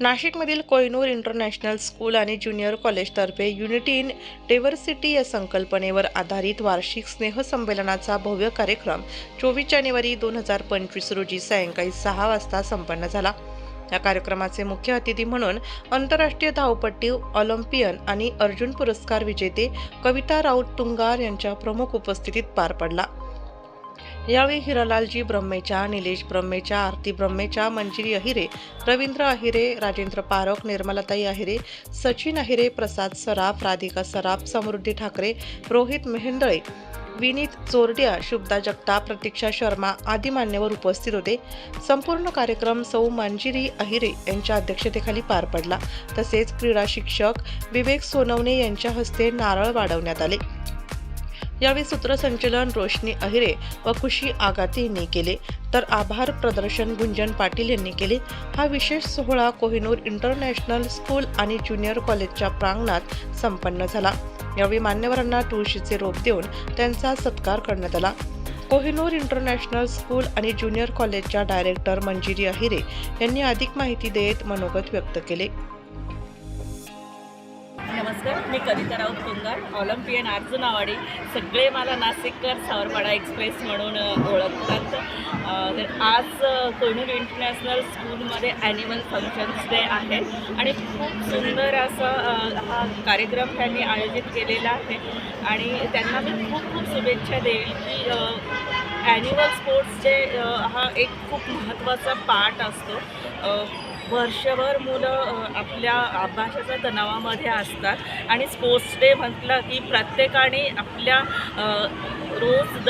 नाशिकमधील Kohinoor international school आणि junior कॉलेजतर्फे unity in diversity या संकल्पनेवर आधारित वार्षिक स्नेहसंमेलनाचा भव्य कार्यक्रम 24 जानेवारी 2025 रोजी सायंकाळी 6 वाजता संपन्न झाला. या कार्यक्रमाचे मुख्य अतिथी म्हणून आंतरराष्ट्रीय धावपटू, ऑलिम्पियन आणि अर्जुन पुरस्कार विजेते कविता राऊत तुंगार यांच्या प्रमुख उपस्थितीत पार पडला. यावेळी हिरालालजी ब्रह्मेच्या, निलेश ब्रह्मेच्या, आरती ब्रह्मेच्या, मंजिरी अहिरे, रवींद्र अहिरे, राजेंद्र पारख, निर्मलाताई अहिरे, सचिन अहिरे, प्रसाद सराफ, राधिका सराफ, समृद्धी ठाकरे, रोहित मेहेंदळे, विनीत चोरडिया, शुभदा जगताप, प्रतीक्षा शर्मा आदी मान्यवर उपस्थित होते. संपूर्ण कार्यक्रम सौ मंजिरी अहिरे यांच्या अध्यक्षतेखाली पार पडला. तसेच क्रीडा शिक्षक विवेक सोनवणे यांच्या हस्ते नारळ वाढवण्यात आले. यावेळी सूत्रसंचलन रोशनी अहिरे व खुशी आगाती यांनी केले, तर आभार प्रदर्शन गुंजन पाटील यांनी केले. हा विशेष सोहळा कोहिनूर इंटरनॅशनल स्कूल आणि ज्युनियर कॉलेजच्या प्रांगणात संपन्न झाला. यावेळी मान्यवरांना तुळशीचे रोप देऊन त्यांचा सत्कार करण्यात आला. कोहिनूर इंटरनॅशनल स्कूल आणि ज्युनियर कॉलेजच्या डायरेक्टर मंजिरी अहिरे यांनी अधिक माहिती देत मनोगत व्यक्त केले. नमस्कार, मी कविता राऊत तुंगार, ऑलिम्पियन अर्जुन आवाडी. सगळे मला नाशिककर सावरपाडा एक्सप्रेस म्हणून ओळखतात. तर आज कोहिनूर इंटरनॅशनल स्कूलमध्ये ॲन्युअल फंक्शन्स डे आहे आणि खूप सुंदर असा हा कार्यक्रम त्यांनी आयोजित केलेला आहे आणि त्यांना मी खूप खूप शुभेच्छा देईल की ॲन्युअल स्पोर्ट्स डे हा एक खूप महत्त्वाचा पार्ट असतो. वर्षभर मुलं आपल्या अभ्यासाच्या तणावामध्ये असतात आणि स्पोर्ट्स डे म्हटलं की प्रत्येकाने आपल्या रोज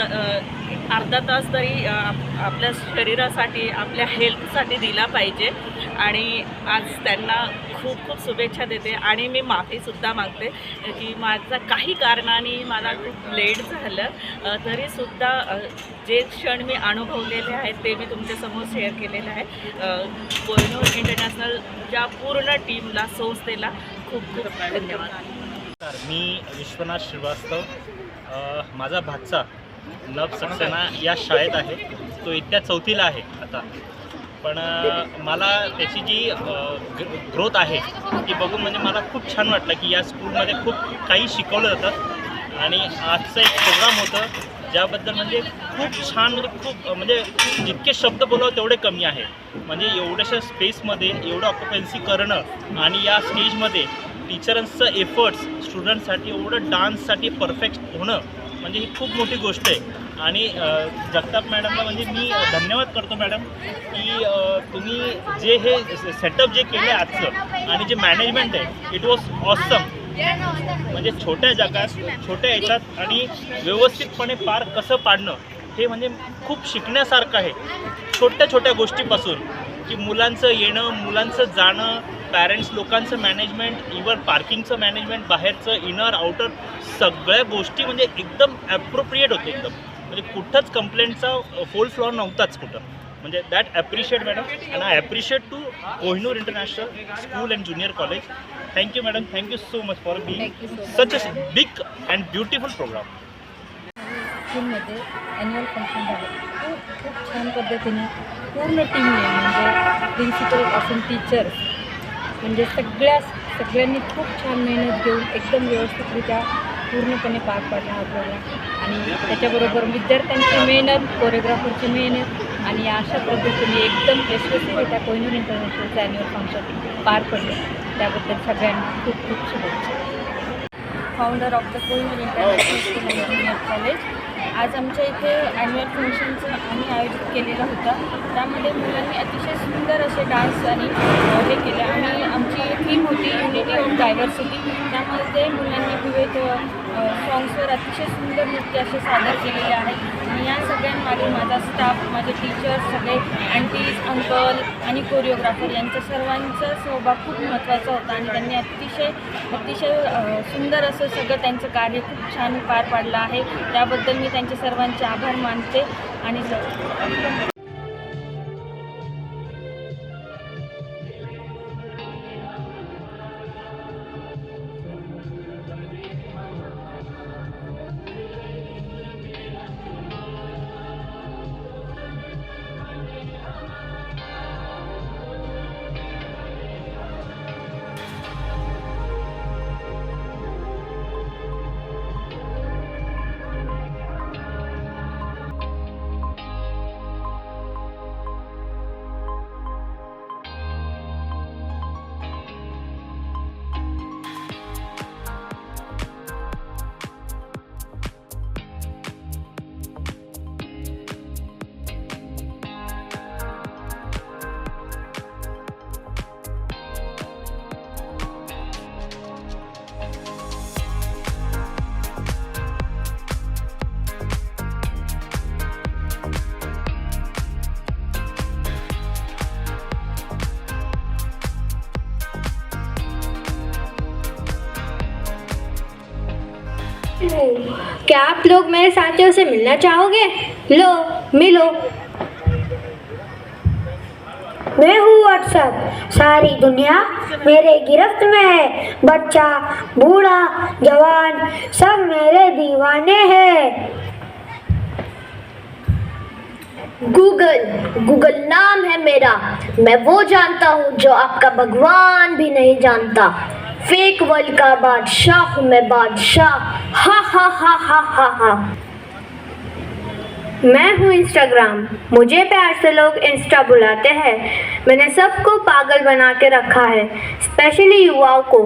अर्धा तास तरी आपल्या शरीरासाठी, आपल्या हेल्थसाठी दिला पाहिजे आणि आज त्यांना खूप खूप शुभेच्छा देते आणि मी माफीसुद्धा मागते की माझा काही कारणाने मला खूप लेट झालं, तरीसुद्धा जे क्षण मी अनुभवलेले आहेत ते मी तुमच्यासमोर शेअर केलेले आहे. कोहिनूर इंटरनॅशनलच्या पूर्ण टीमला, संस्थेला खूप खूप धन्यवाद. मी विश्वनाथ श्रीवास्तव. माझा भाचा नभ सक्सेना या शाळेत आहे. तो इयत्ता 4थीला आहे आता. पण मला त्याची जी ग्रोथ आहे ती बघून म्हणजे मला खूप छान वाटलं की या स्कूलमध्ये खूप काही शिकवलं जातं आणि आजचं एक प्रोग्राम होतं ज्याबद्दल म्हणजे खूप छान, म्हणजे जितके शब्द बोलावं तेवढे कमी आहे. म्हणजे एवढ्याशा स्पेसमध्ये एवढं ऑक्युपन्सी करणं आणि या स्टेजमध्ये टीचरांचं एफर्ट्स स्टुडंटसाठी एवढं डान्ससाठी परफेक्ट होणं म्हणजे ही खूप मोठी गोष्ट आहे. आणि जगताप मॅडमला म्हणजे मी धन्यवाद करतो मॅडम की तुम्ही जे हे सेटअप जे केलं आहे आजचं आणि जे मॅनेजमेंट आहे इट वॉज ऑसम. म्हणजे छोट्या जगात, छोट्या याच्यात आणि व्यवस्थितपणे पार कसं पाडणं हे म्हणजे खूप शिकण्यासारखं आहे. छोट्या छोट्या गोष्टीपासून की मुलांचं येणं, मुलांचं जाणं, पॅरेंट्स लोकांचं मॅनेजमेंट, इव्हन पार्किंगचं मॅनेजमेंट, बाहेरचं इनर आउटर सगळ्या गोष्टी म्हणजे एकदम ॲप्रोप्रिएट होते. एकदम म्हणजे कुठंच कंप्लेंटचा फोल फ्लॉर नव्हताच कुठं. म्हणजे that appreciate madam and I appreciate to Kohinoor international school and junior college. Thank you madam, thank you so much for being such a big and beautiful programme. स्कूलमध्ये ॲन्युअल फंक्शन झालं खूप छान पद्धतीने पूर्ण टीमने, म्हणजे प्रिन्सिपलपासून टीचर्स, म्हणजे सगळ्यांनी खूप छान मेहनत घेऊन एकदम व्यवस्थितरित्या पूर्णपणे पार पाडला हा प्रोग्राम. आणि त्याच्याबरोबर विद्यार्थ्यांची मेहनत, कोरिओग्राफरची मेहनत आणि अशा पद्धतीने एकदम यशस्वीरित्या कोहिनूर इंटरनॅशनलचं ॲन्युअल फंक्शन पार पडलं. त्याबद्दल सगळ्यांना खूप खूप शुभेच्छा. Founder of the Kohinoor international school and junior college. आज आमच्या इथे ॲन्युअल फंक्शनचं आम्ही आयोजित केलेलं होतं. त्यामध्ये मुलांनी अतिशय सुंदर असे डान्स आणि हे केले आणि आमची थीम होती युनिटी ऑफ डायव्हर्सिटी. त्यामध्ये मुलांनी विविध सॉंग्सवर अतिशय सुंदर नृत्य असे सादर केलेले आहेत. आणि या सगळ्यांमागे माझा स्टाफ, माझे टीचर्स, सगळे आंटीज, अंकल आणि कोरिओग्राफर यांचा सर्वांचा सहभाग खूप महत्त्वाचा होता आणि त्यांनी अतिशय सुंदर असं सगळं त्यांचं कार्य खूप छान पार पाडलं आहे. त्याबद्दल मी त्यांचे सर्वांचे आभार मानते आणि हूँ। क्या आप लोग मेरे साथियों से मिलना चाहोगे? लो, मिलो। मैं हूँ व्हाट्सएप। सारी दुनिया मेरे गिरफ्त में है। बच्चा, बूढ़ा, जवान सब मेरे दीवाने हैं। गूगल नाम है मेरा। मैं वो जानता हूँ जो आपका भगवान भी नहीं जानता। फेक वर्ल्ड का बादशाह हूँ मैं, बादशाह। हा हा हा हा हा हा। मैं हूँ इंस्टाग्राम। मुझे प्यार से लोग इंस्टा बुलाते हैं। मैंने सबको पागल बना के रखा है, स्पेशली युवाओं को,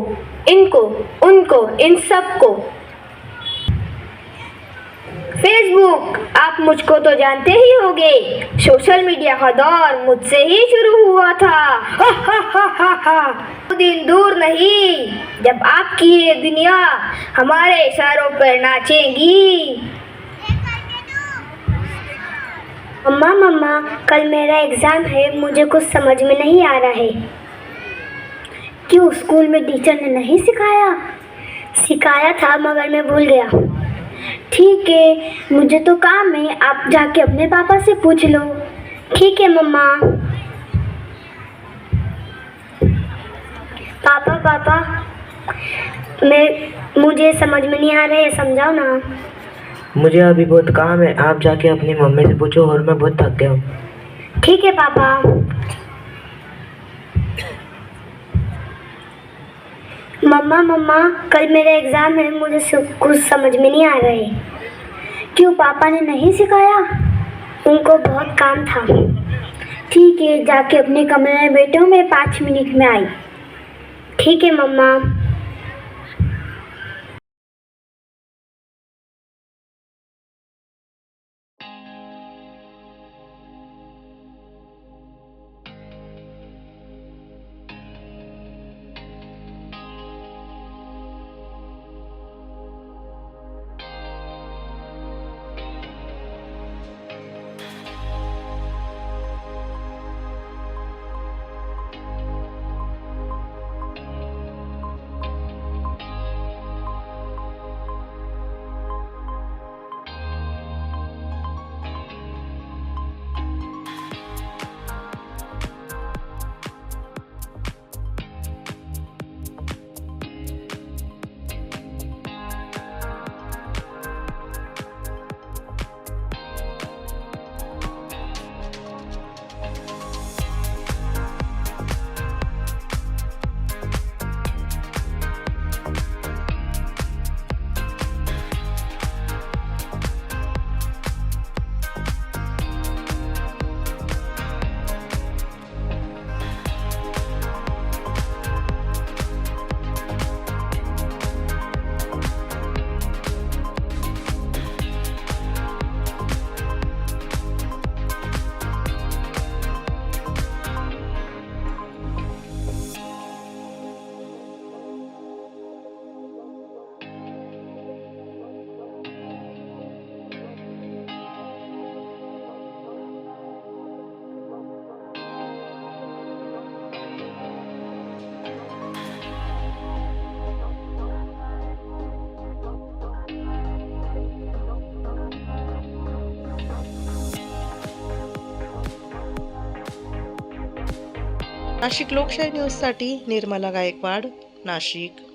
इनको, उनको, इन सबको। फेसबुक, आप मुझको तो जानते ही होंगे। सोशल मीडिया का दौर मुझसे ही शुरू हुआ था। हा हा हा हा हा। वो दिन दूर नहीं जब आपकी ये दुनिया हमारे इशारों पर नाचेगी। मम्मा मम्मा, कल मेरा एग्जाम है, मुझे कुछ समझ में नहीं आ रहा है। क्यों, स्कूल में टीचर ने नहीं सिखाया? सिखाया था मगर मैं भूल गया। ठीक है, मुझे तो काम है, आप जाके अपने पापा से पूछ लो। ठीक है मम्मा। पापा, मुझे समझ में नहीं आ रहा है, समझाओ ना। मुझे अभी बहुत काम है, आप जाके अपनी मम्मी से पूछो और मैं बहुत थक गया हूँ। ठीक है पापा। मम्मा, कल मेरा एग्जाम है, मुझे कुछ समझ में नहीं आ रहा है। क्यों, पापा ने नहीं सिखाया? उनको बहुत काम था। ठीक है, जाके अपने कमरे में बैठो, मैं 5 मिनट में आई। ठीक है मम्मा। नाशिक लोकशाही न्यूजसाठी निर्मला गायकवाड, नाशिक.